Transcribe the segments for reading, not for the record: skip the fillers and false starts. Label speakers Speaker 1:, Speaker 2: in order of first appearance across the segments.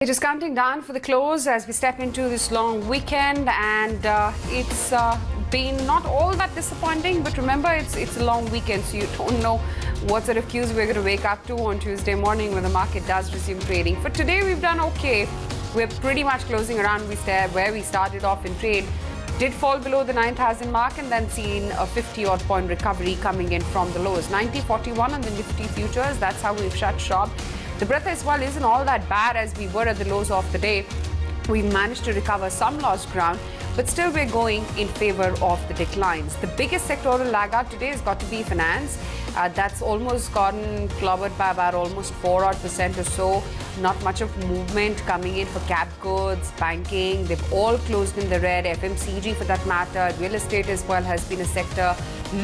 Speaker 1: It is counting down for the close as we step into this long weekend, and it's been not all that disappointing, but remember it's a long weekend, so you don't know what sort of cues we're going to wake up to on Tuesday morning when the market does resume trading. For today, we've done okay. We're pretty much closing around where we started off in trade. Did fall below the 9,000 mark and then seen a 50-odd point recovery coming in from the lows. 90.41 on the Nifty futures, that's how we've shut shop. The breath as well isn't all that bad as we were at the lows of the day. We managed to recover some lost ground, but still we're going in favor of the declines. The biggest sectoral laggard today has got to be finance. That's almost gotten clobbered by about almost 4% or so. Not much of movement coming in for cap goods, banking. They've all closed in the red. FMCG for that matter. Real estate as well has been a sector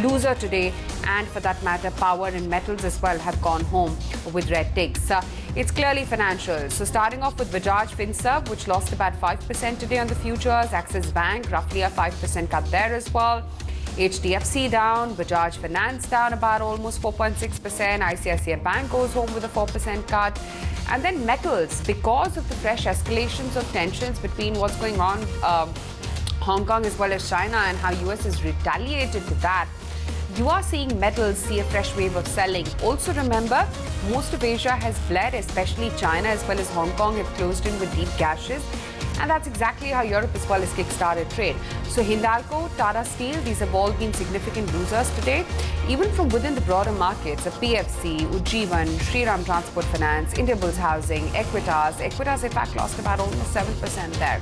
Speaker 1: loser today, and for that matter power and metals as well have gone home with red ticks. It's clearly financial. So starting off with Bajaj Finance, which lost about 5% today on the futures. Axis Bank roughly a 5% cut there as well. HDFC down, Bajaj Finance down about almost 4.6%. ICICI Bank goes home with a 4% cut. And then metals, because of the fresh escalations of tensions between what's going on Hong Kong as well as China and how US has retaliated to that, you are seeing metals see a fresh wave of selling. Also remember, most of Asia has bled, especially China as well as Hong Kong have closed in with deep gashes. And that's exactly how Europe as well has kick-started trade. So Hindalco, Tata Steel, these have all been significant losers today. Even from within the broader markets, PFC, Ujjivan, Shriram Transport Finance, Indiabulls Housing, Equitas in fact lost about almost 7% there.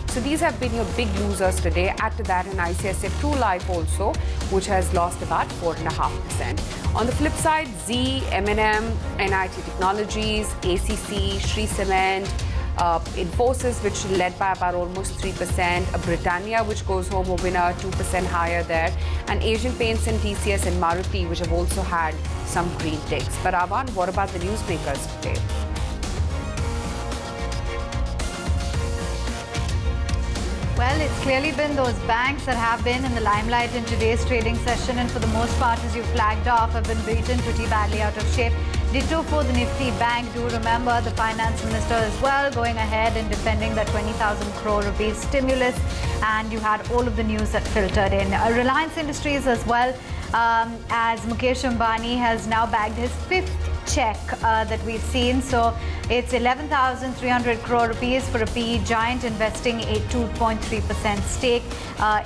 Speaker 1: So these have been your big losers today. Add to that an ICICI True Life also, which has lost about 4.5%. On the flip side, Zee, M&M, NIT Technologies, ACC, Shree Cement, Infosys, which led by about almost 3%, Britannia, which goes home a winner 2% higher there, and Asian Paints and TCS and Maruti, which have also had some green ticks. But Avan, what about the newsmakers today?
Speaker 2: Well, it's clearly been those banks that have been in the limelight in today's trading session, and for the most part, as you flagged off, have been beaten pretty badly out of shape. Ditto for the Nifty Bank. Do remember the finance minister as well going ahead and defending that 20,000 crore rupees stimulus, and you had all of the news that filtered in. Reliance Industries as well, as Mukesh Ambani has now bagged his fifth check that we've seen. So it's 11,300 crore rupees for a PE giant investing a 2.3% stake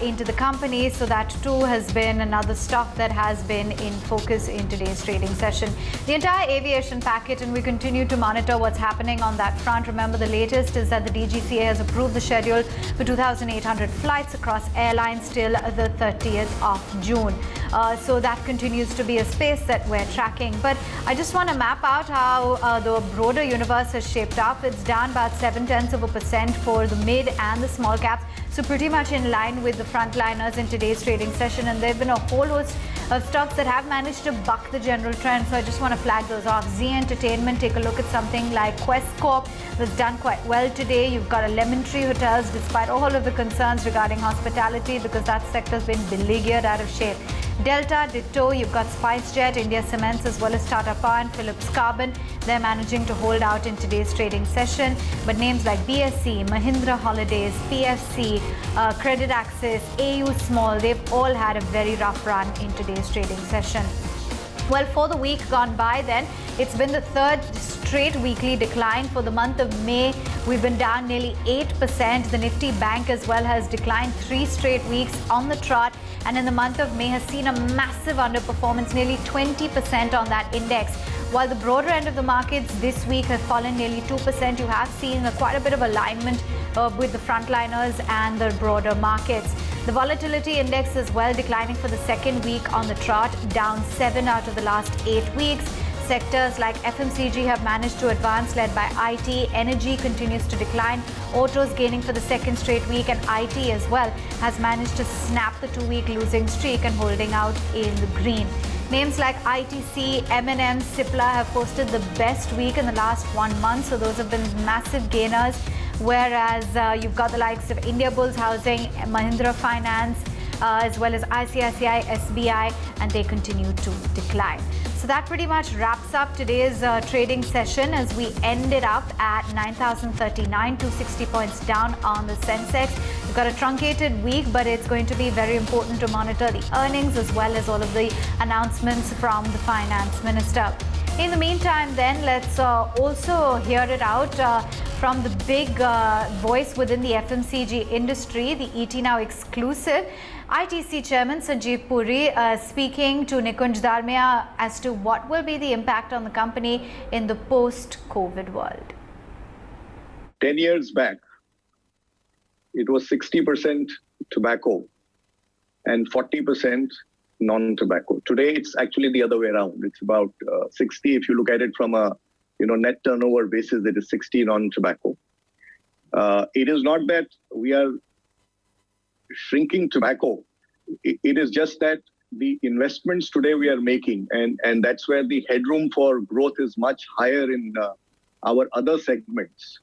Speaker 2: into the company. So that too has been another stock that has been in focus in today's trading session. The entire aviation packet, and we continue to monitor what's happening on that front. Remember, the latest is that the DGCA has approved the schedule for 2,800 flights across airlines till the 30th of June. So that continues to be a space that we're tracking. But I just want to map out how the broader universe has shaped up. It's down about 0.7% for the mid and the small caps. So pretty much in line with the frontliners in today's trading session. And there have been a whole host of stocks that have managed to buck the general trend. So I just want to flag those off. Zee Entertainment, take a look at something like Quest Corp that's done quite well today. You've got a Lemon Tree Hotels, despite all of the concerns regarding hospitality, because that sector's been beleaguered out of shape. Delta, ditto. You've got SpiceJet, India Cements, as well as Tata Power and Philips Carbon. They're managing to hold out in today's trading session. But names like BSC, Mahindra Holidays, PFC, Credit Access, AU Small, they've all had a very rough run in today's trading session. Well, for the week gone by then, it's been the third straight weekly decline. For the month of May, we've been down nearly 8%. The Nifty Bank as well has declined 3 straight weeks on the trot, and in the month of May has seen a massive underperformance, nearly 20% on that index. While the broader end of the markets this week has fallen nearly 2%, you have seen quite a bit of alignment with the frontliners and the broader markets. The volatility index as well declining for the second week on the trot, down 7 out of the last 8 weeks. Sectors like FMCG have managed to advance, led by IT. Energy continues to decline. Autos gaining for the second straight week, and IT as well has managed to snap the 2-week losing streak and holding out in the green. Names like ITC, M&M, Cipla have posted the best week in the last 1 month. So those have been massive gainers. Whereas you've got the likes of Indiabulls Housing, Mahindra Finance, as well as ICICI, SBI, and they continue to decline. So that pretty much wraps wraps up today's trading session as we ended up at 9,039, 260 points down on the Sensex. We've got a truncated week, but it's going to be very important to monitor the earnings as well as all of the announcements from the finance minister. In the meantime, then, let's also hear it out from the big voice within the FMCG industry, the ET Now exclusive. ITC Chairman Sanjeev Puri speaking to Nikunj Dalmia as to what will be the impact on the company in the post-COVID world.
Speaker 3: 10 years back, it was 60% tobacco and 40% non-tobacco. Today, it's actually the other way around. It's about 60. If you look at it from a net turnover basis, it is 60 non-tobacco. It is not that we are shrinking tobacco. It is just that the investments today we are making, and that's where the headroom for growth is much higher in our other segments.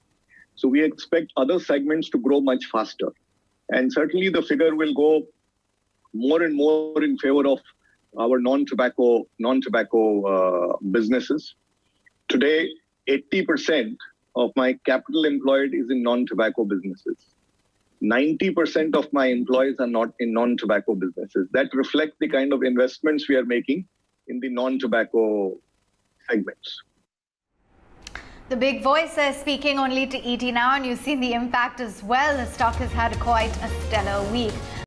Speaker 3: So we expect other segments to grow much faster. And certainly the figure will go more and more in favor of our non-tobacco businesses. Today, 80% of my capital employed is in non-tobacco businesses. 90% of my employees are not in non-tobacco businesses. That reflects the kind of investments we are making in the non-tobacco segments.
Speaker 2: The big voice is speaking only to ET Now, and you've seen the impact as well. The stock has had quite a stellar week.